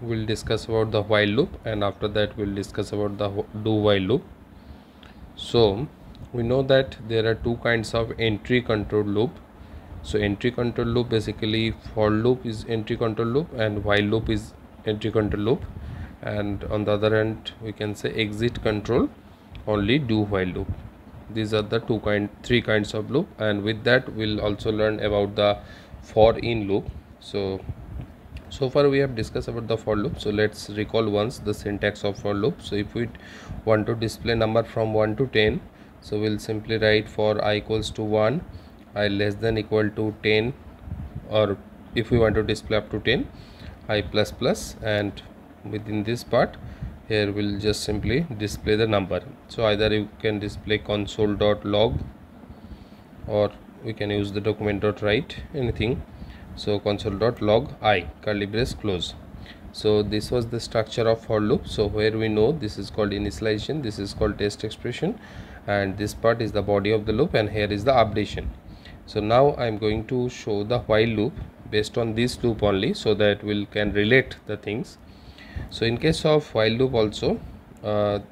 we'll discuss about the while loop, and after that we'll discuss about the do while loop. So we know that there are two kinds of entry control loop. So entry control loop, basically for loop is entry control loop and while loop is entry control loop, and on the other hand we can say exit control only do while loop. These are the three kinds of loop, and with that we'll also learn about the for in loop. So far we have discussed about the for loop, so let's recall once the syntax of for loop. So if we want to display number from 1 to 10, so we'll simply write for I equals to 1, I less than equal to 10, or if we want to display up to 10, I plus plus, and within this part here we'll just simply display the number. So either you can display console.log, or we can use the document.write, anything. So console.log I curly brace close. So this was the structure of for loop. So where we know this is called initialization, this is called test expression, and this part is the body of the loop, and here is the updation. So now I am going to show the while loop based on this loop only, so that we can relate the things. So in case of while loop also,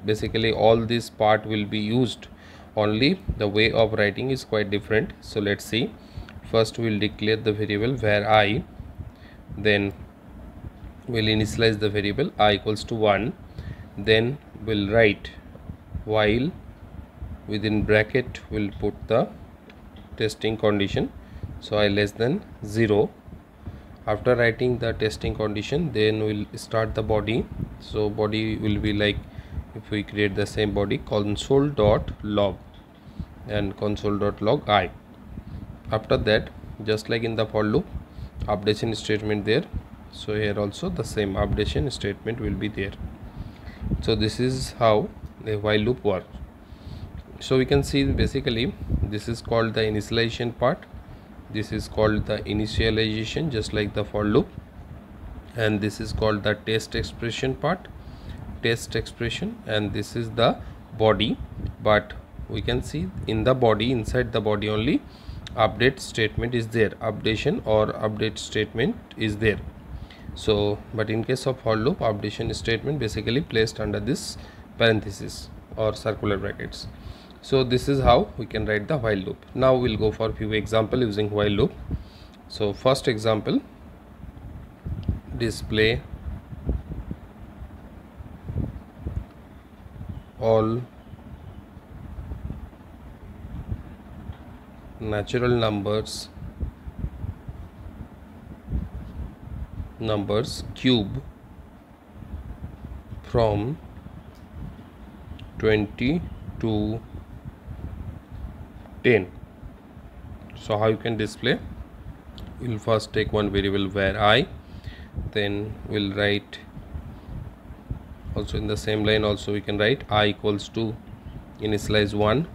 basically all this part will be used, only the way of writing is quite different. So let's see. First we'll declare the variable var I, then we'll initialize the variable I equals to 1, then we'll write while, within bracket we'll put the testing condition, so I less than 0. After writing the testing condition, then we'll start the body. So body will be like, if we create the same body, console.log and console.log I. After that, just like in the for loop, updation statement there, so here also the same updation statement will be there. So this is how the while loop works. So we can see basically this is called the initialization part, this is called the initialization just like the for loop, and this is called the test expression part, test expression, and this is the body. But we can see in the body, inside the body only, update statement is there, updation or update statement is there. So but in case of for loop, updation statement basically placed under this parenthesis or circular brackets. So this is how we can write the while loop. Now we'll go for few example using while loop. So first example, display all natural numbers cube from 20 to 10. So how you can display? We'll first take one variable var I, then we'll write also in the same line, also we can write I equals to initialize 1,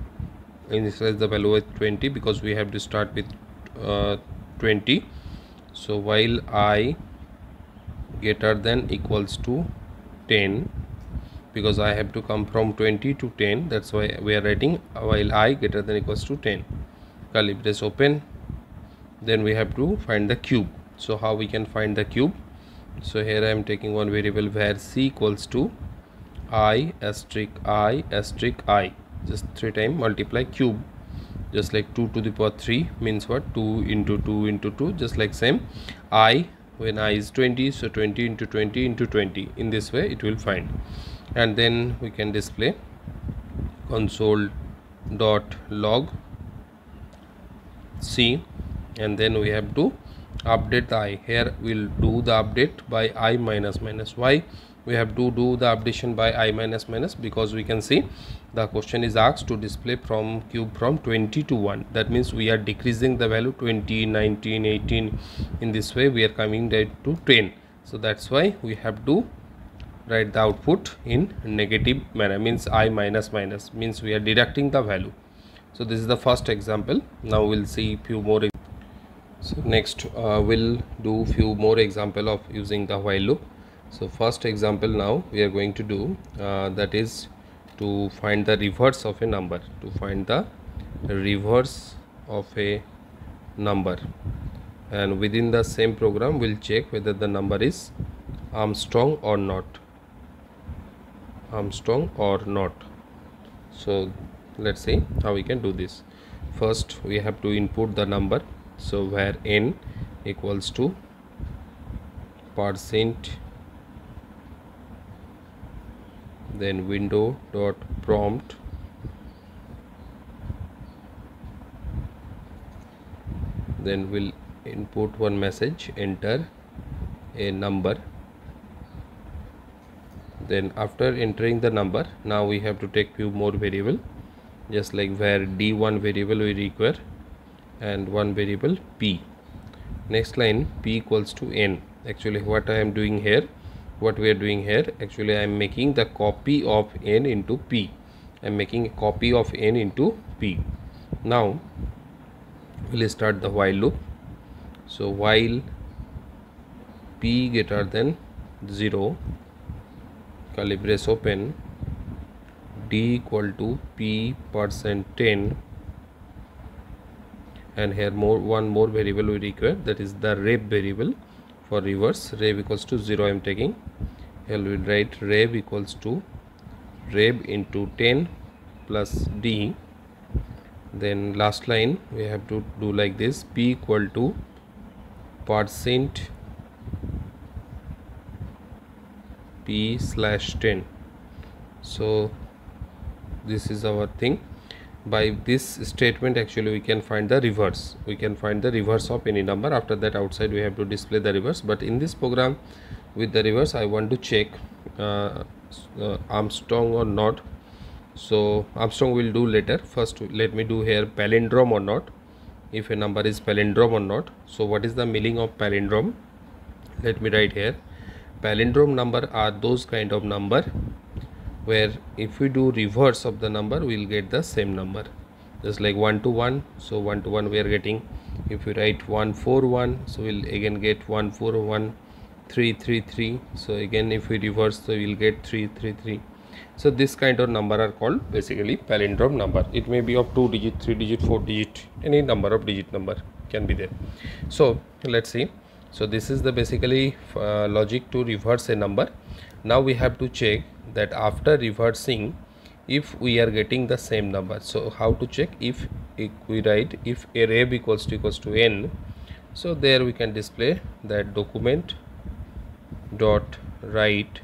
initialize the value with 20 because we have to start with 20. So while I greater than equals to 10, because I have to come from 20 to 10, that's why we are writing while I greater than equals to 10, curly brace open. Then we have to find the cube. So how we can find the cube? So here I am taking one variable var c equals to I asterisk I asterisk I, just 3 times multiply cube, just like 2 to the power 3 means what, 2 into 2 into 2, just like same I, when I is 20, so 20 into 20 into 20, in this way it will find. And then we can display console.log C, and then we have to update the I. Here we'll do the update by I minus minus. Why we have to do the updation by I minus minus? Because we can see the question is asked to display from cube from 20 to 1. That means we are decreasing the value 20, 19, 18. In this way we are coming down to 10. So that's why we have to write the output in negative manner, means I minus minus, means we are deducting the value. So this is the first example. Now we'll see few more. So next we'll do few more example of using the while loop. So first example now we are going to do, that is to find the reverse of a number, to find the reverse of a number, and within the same program we'll check whether the number is Armstrong or not. Armstrong or not. So let's see how we can do this. First we have to input the number, so where n equals to %, then window dot prompt, then we'll input one message, enter a number. Then after entering the number, now we have to take few more variable, just like where d1 variable we require and one variable p. Next line, p equals to n. Actually what I am doing here, what we are doing here, actually I am making the copy of n into p. I am making a copy of n into p. Now we'll start the while loop. So while p greater than 0, curly brace open, d equal to p %10, and here one more variable we require, that is the rev variable for reverse. Rev equals to 0 I am taking. Here we will write rev equals to rev into 10 plus d. Then last line we have to do like this, p equal to % p/10. so this is our thing. By this statement actually we can find the reverse, of any number. After that outside we have to display the reverse, but in this program with the reverse I want to check Armstrong or not. So Armstrong will do later. First let me do here palindrome or not, if a number is palindrome or not. So what is the meaning of palindrome? Let me write here. Palindrome number are those kind of number where if we do reverse of the number we will get the same number, just like 1 to 1. So 1 to 1 we are getting, if we write 141, so we'll again get 141, 333. so again if we reverse, so we will get 333. So this kind of number are called basically palindrome number. It may be of 2 digit, 3 digit, 4 digit, any number of digit number can be there. So let's see. So this is the basically logic to reverse a number. Now we have to check that after reversing if we are getting the same number. So how to check? If we write if a rev equals to n, so there we can display that document dot write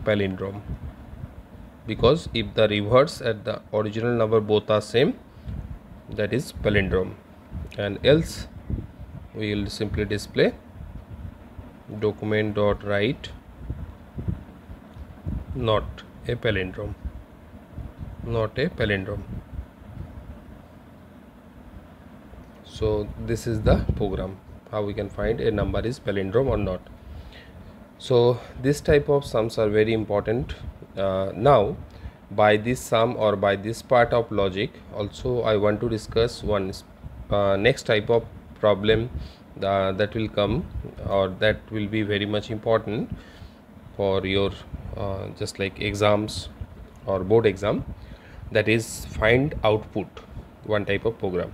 palindrome, because if the reverse at the original number both are same, that is palindrome, and else we will simply display document dot write not a palindrome, So this is the program how we can find a number is palindrome or not. So this type of sums are very important. Now by this sum or by this part of logic also I want to discuss one next type of problem that will come, or that will be very much important for your just like exams or board exam, that is find output, one type of program.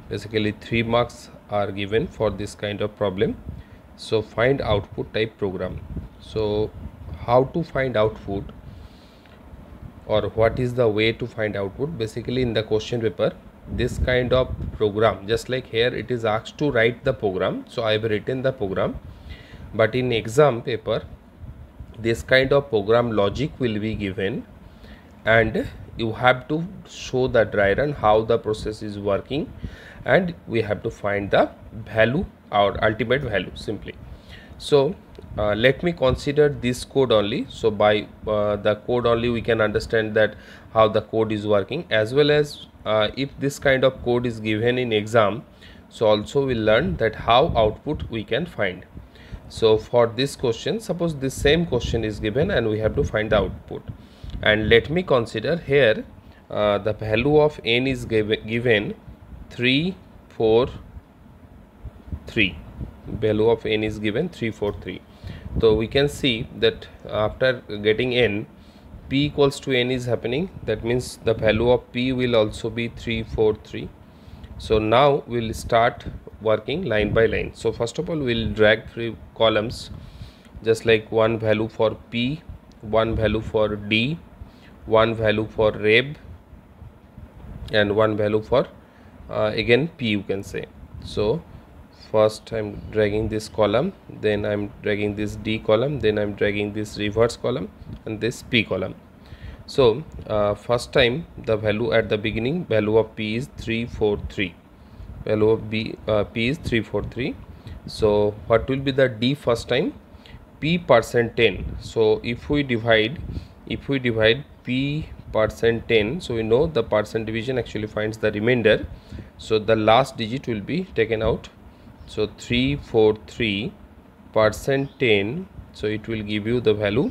Basically 3 marks are given for this kind of problem. So find output type program. So how to find output, or what is the way to find output? Basically in the question paper this kind of program, just like here it is asked to write the program, so I have written the program, but in exam paper this kind of program logic will be given and you have to show the dry run how the process is working, and we have to find the value or ultimate value simply. So let me consider this code only. So by the code only we can understand that how the code is working, as well as if this kind of code is given in exam, so also we'll learn that how output we can find. So for this question, suppose this same question is given and we have to find the output, and let me consider here the value of n is given 3 4 3. Value of n is given 3 4 3. So we can see that after getting n, p equals to n is happening, that means the value of p will also be 3 4 3. So now we'll start working line by line. So first of all, we'll drag 3 columns, just like one value for P, one value for D, one value for reb, and one value for again P, you can say. So first I'm dragging this column, then I'm dragging this D column, then I'm dragging this reverse column and this P column. So first time the value at the beginning, value of P is 343, value of P is 343. So what will be the D first time? P percent 10. So if we divide P percent 10, so we know the percent division actually finds the remainder, so the last digit will be taken out. So 343 percent 10, so it will give you the value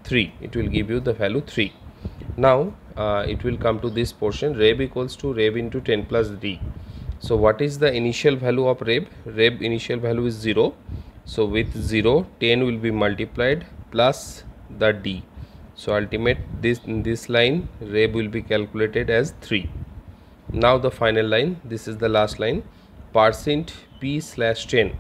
3, it will give you the value 3. Now it will come to this portion, reb equals to reb into 10 plus D. So what is the initial value of reb? Reb initial value is 0. So with 0, 10 will be multiplied plus the D. So ultimate in this line, reb will be calculated as 3. Now the final line, this is the last line, percent P slash 10.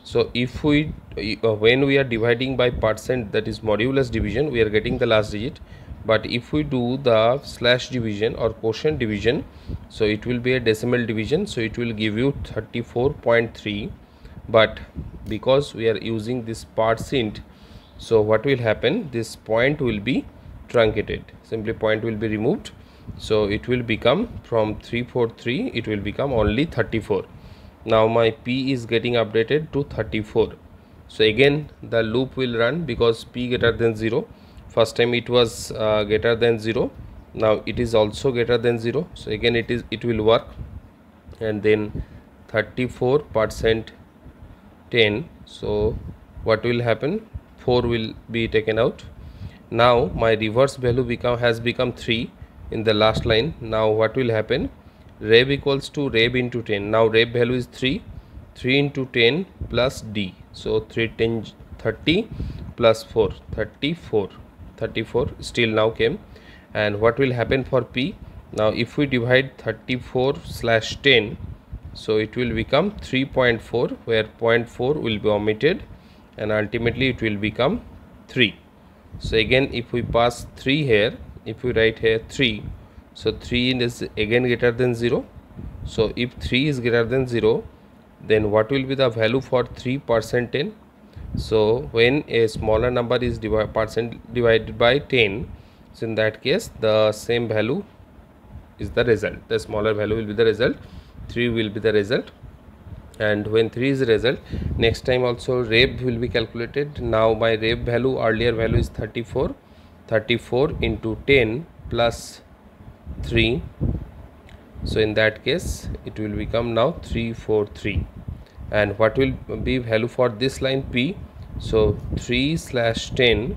So if we when we are dividing by percent, that is modulus division, we are getting the last digit. But if we do the slash division or quotient division, so it will be a decimal division, so it will give you 34.3. but because we are using this percent, so what will happen, this point will be truncated, simply point will be removed, so it will become from 343, it will become only 34. Now my P is getting updated to 34. So again the loop will run, because P greater than 0, first time it was greater than 0, now it is also greater than 0, so again it will work, and then 34% 10. So what will happen, 4 will be taken out. Now my reverse value has become 3 in the last line. Now what will happen, reb equals to reb into 10. Now reb value is 3 into 10 plus D. So 3 10 30 plus 4 34 still now came. And what will happen for P? Now if we divide 34 slash 10, so it will become 3.4, where 0.4 will be omitted, and ultimately it will become 3. So again if we pass 3 here, if we write here 3, so 3 is again greater than 0. So if 3 is greater than 0, then what will be the value for 3% 10? So when a smaller number is percent divided by 10, so in that case the same value is the result, the smaller value will be the result, 3 will be the result. And when 3 is the result, next time also reb will be calculated. Now my reb value, earlier value is 34 into 10 plus 3, so in that case it will become now 343. And what will be value for this line P? So 3 slash 10,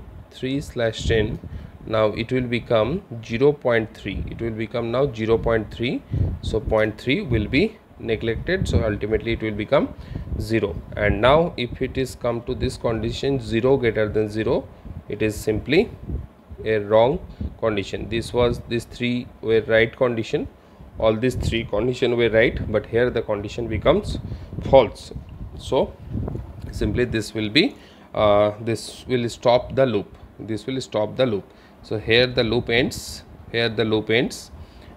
now it will become 0.3, it will become now 0.3. so 0.3 will be neglected, so ultimately it will become 0. And now if it is come to this condition, 0 greater than 0, it is simply a wrong condition. These 3 were right condition, all these 3 condition were right, but here the condition becomes false. So simply this will be this will stop the loop, so here the loop ends,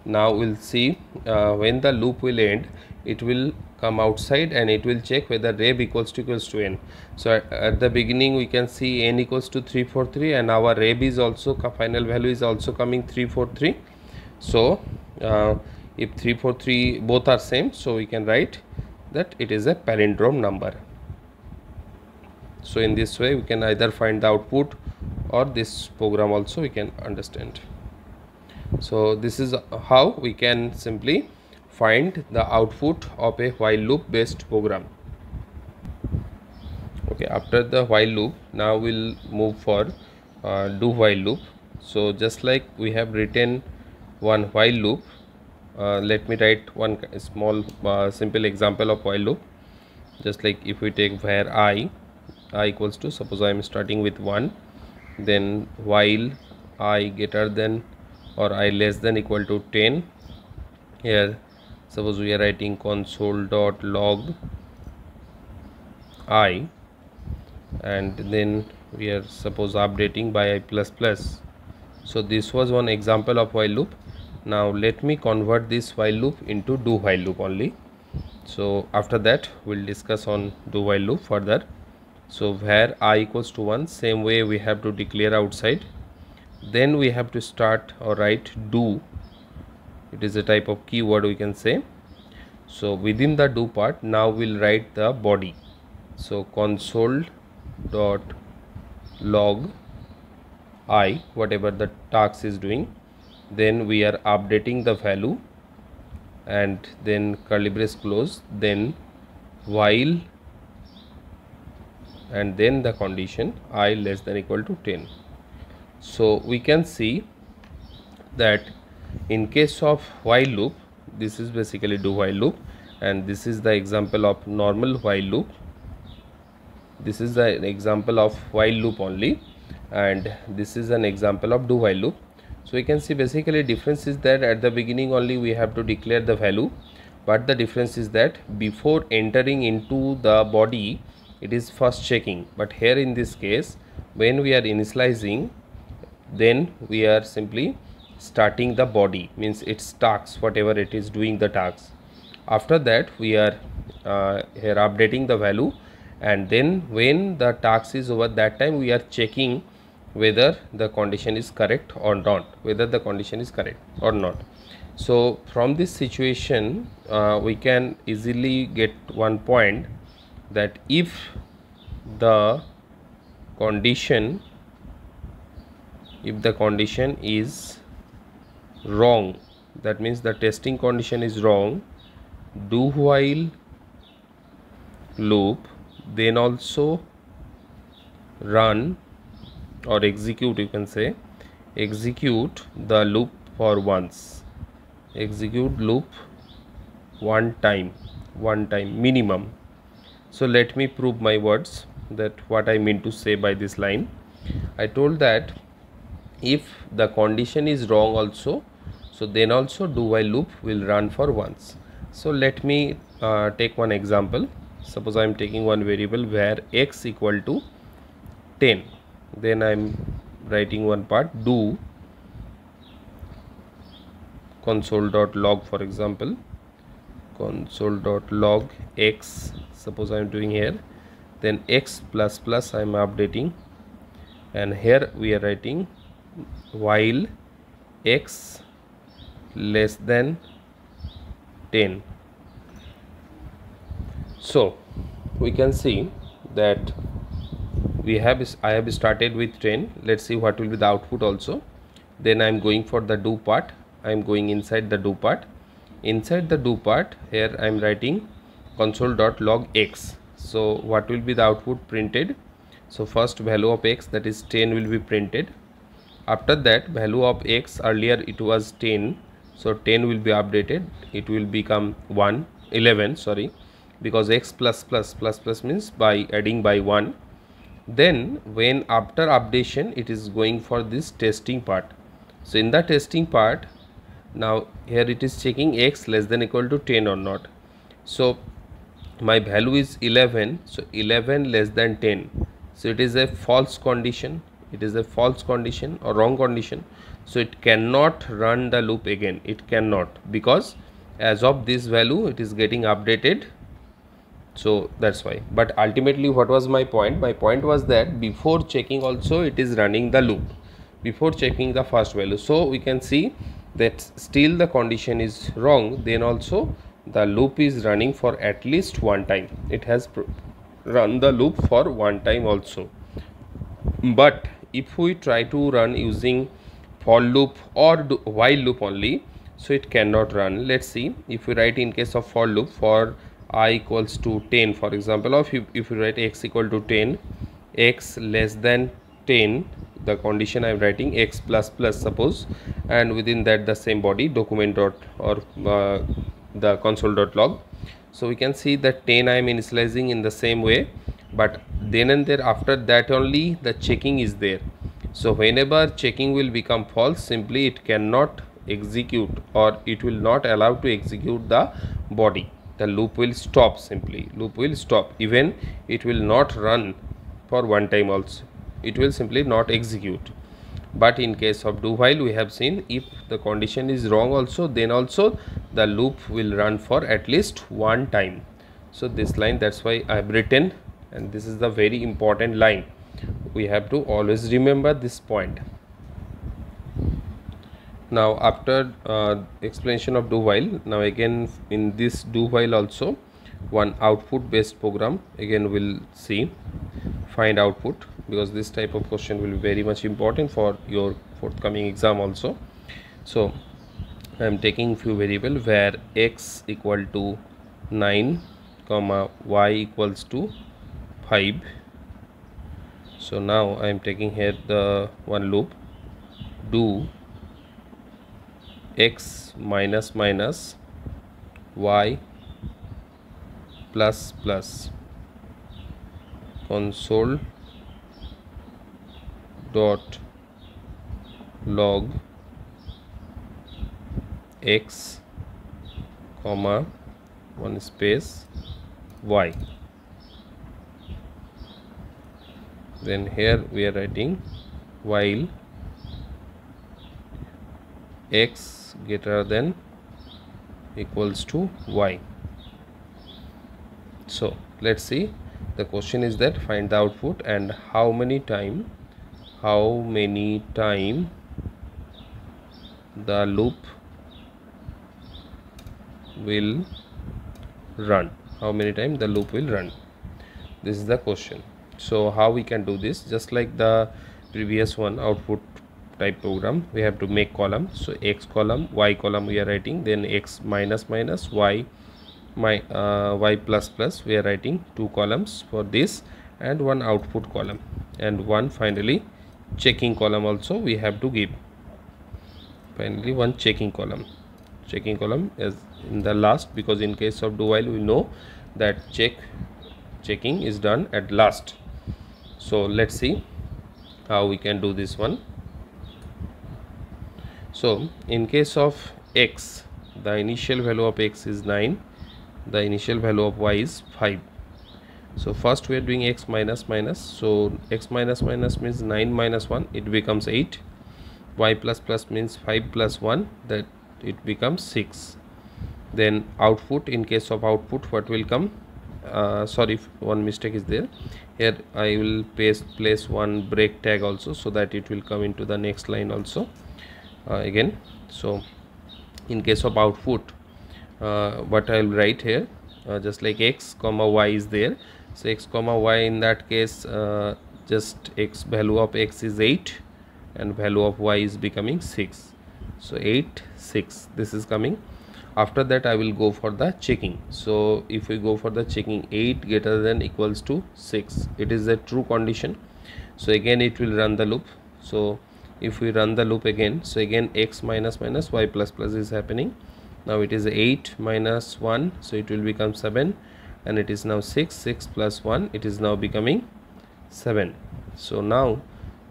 Now we'll see when the loop will end, it will come outside and it will check whether reb equals to n. So at the beginning we can see n equals to 343, and our reb is also final value is also coming 343. So if 343 both are same, so we can write that it is a palindrome number. So in this way we can either find the output, or this program also we can understand. So this is how we can simply find the output of a while loop based program. Okay, after the while loop, now we'll move for do while loop. So just like we have written one while loop, let me write one small simple example of while loop. Just like if we take where I equals to, suppose I am starting with 1, then while I greater than or I less than equal to 10, here suppose we are writing console.log I, and then we are suppose updating by I plus plus. So this was one example of while loop. Now let me convert this while loop into do while loop only. So after that we'll discuss on do while loop further. So where I equals to 1, same way we have to declare outside, then we have to start or write do. It is a type of keyword we can say. So within the do part, now we'll write the body. So console dot log I, whatever the task is doing, then we are updating the value, and then curly brace close, then while, and then the condition I less than equal to 10. So we can see that in case of while loop, this is basically do while loop, and this is the example of normal while loop. This is the example of while loop only, and this is an example of do while loop. So we can see basically difference is that at the beginning only we have to declare the value, but the difference is that before entering into the body it is first checking, but here in this case when we are initializing, then we are simply starting the body, means its tasks, whatever it is doing the tasks. After that we are here updating the value, and then when the task is over, that time we are checking whether the condition is correct or not, So from this situation we can easily get one point, that if the condition is wrong, that means the testing condition is wrong, do while loop then also run or execute, you can say execute the loop for once, execute loop one time minimum. So let me prove my words, that what I mean to say by this line. I told that if the condition is wrong also, so then also do while loop will run for once. So let me take one example. Suppose I am taking one variable where x equal to 10, then I am writing one part do console.log, for example console.log x, suppose I am doing here, then x plus plus I am updating, and here we are writing while x less than 10. So we can see that I have started with 10. Let's see what will be the output also. Then I am going for the do part. I am going inside the do part. Inside the do part, here I am writing console.log x. So what will be the output printed? So first value of x, that is 10, will be printed. After that value of x, earlier it was 10, so 10 will be updated, it will become 11, sorry, because x plus plus means by adding by 1. Then when after updation it is going for this testing part. So in the testing part, now here it is checking x less than equal to 10 or not. So my value is 11, so 11 less than 10, so it is a false condition, or wrong condition, so it cannot run the loop again, it cannot, because as of this value it is getting updated. So that's why. But ultimately what was my point? My point was that before checking also it is running the loop, before checking the first value. So we can see that still the condition is wrong, then also the loop is running for at least one time. It has run the loop for one time also. But if we try to run using for loop or while loop only, so it cannot run. Let's see, if we write in case of for loop, for I equals to 10, for example, or if you write x equal to 10, x less than 10, the condition I am writing x plus plus, suppose, and within that the same body document dot or the console.log. So we can see that 10 I am initializing in the same way, but then and there after that only the checking is there. So whenever checking will become false, simply it cannot execute, or it will not allow to execute the body. the loop will stop. Simply loop will stop. Even it will not run for one time also, it will simply not execute. But in case of do while, we have seen if the condition is wrong also, then also the loop will run for at least one time. So this line, that's why I have written, and this is the very important line. We have to always remember this point. Now after explanation of do while, now again in this do while also one output based program again we'll see, find output, because this type of question will be very much important for your forthcoming exam also. So I am taking few variable where x equal to 9 comma y equals to 5. So now I am taking here the one loop, do x minus minus y plus plus console dot log x comma one space y. Then here we are writing while x greater than equals to y. So let's see, the question is that find the output and how many time the loop will run, how many time the loop will run. This is the question. So how we can do this, just like the previous one output type program, we have to make column. So x column, y column we are writing, then x minus minus, y y plus plus we are writing two columns for this, and one output column, and one finally checking column also we have to give. Finally one checking column is in the last, because in case of do while we know that checking is done at last. So let's see how we can do this one. So in case of x, the initial value of x is 9, the initial value of y is 5. So first we are doing x minus minus, so x minus minus means 9 minus 1, it becomes 8. Y plus plus means 5 plus 1, that it becomes 6. Then output, in case of output what will come, sorry, one mistake is there here, I will place one break tag also, so that it will come into the next line also again. So in case of output, what I will write here, just like x comma y is there, so x comma y, in that case just x, value of x is 8 and value of y is becoming 6. So 8 6, this is coming. After that I will go for the checking. So if we go for the checking, 8 greater than equals to 6, it is a true condition. So again it will run the loop. So if we run the loop again, so again x minus minus y plus plus is happening. Now it is 8 minus 1, so it will become 7, and it is now 6 plus 1, it is now becoming 7. So now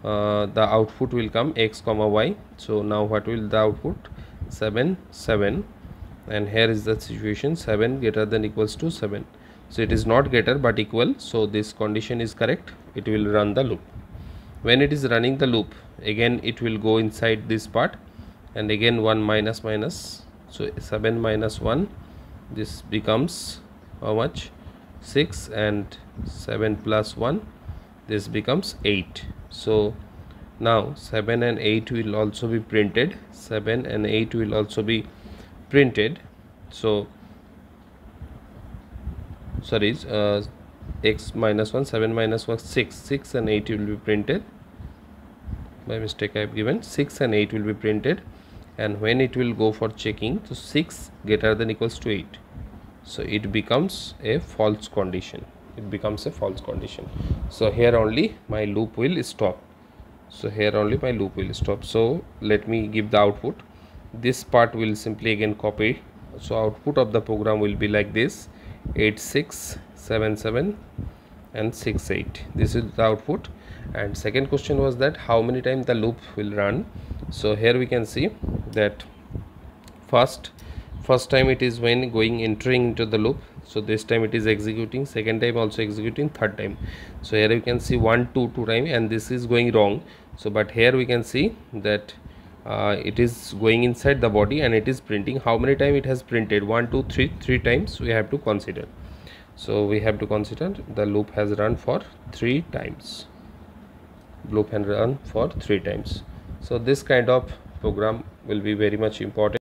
the output will come x comma y. So now what will the output, 7 7, and here is the situation, 7 greater than equals to 7. So it is not greater but equal, so this condition is correct, it will run the loop. When it is running the loop, again it will go inside this part, and again 1 minus minus, so 7 minus 1, this becomes how much, 6, and 7 plus 1, this becomes 8. So now 7 and 8 will also be printed, 7 and 8 will also be printed. So sorry, x minus 1, 7 minus 1, 6 and 8 will be printed. By mistake I have given 6 and 8 will be printed, and when it will go for checking, so 6 greater than equals to 8, so it becomes a false condition, it becomes a false condition. So here only my loop will stop, so here only my loop will stop. So let me give the output. This part will simply again copy. So output of the program will be like this, 8 6 7 7 and 6 8, this is the output. And second question was that how many times the loop will run. So here we can see that first first time it is when entering into the loop, so this time it is executing, second time also executing, third time. So here you can see 1 2 time, and this is going wrong. So but here we can see that it is going inside the body and it is printing. How many times it has printed? 1 2 3 times we have to consider. So we have to consider the loop has run for 3 times. Loop has run for 3 times. So this kind of program will be very much important.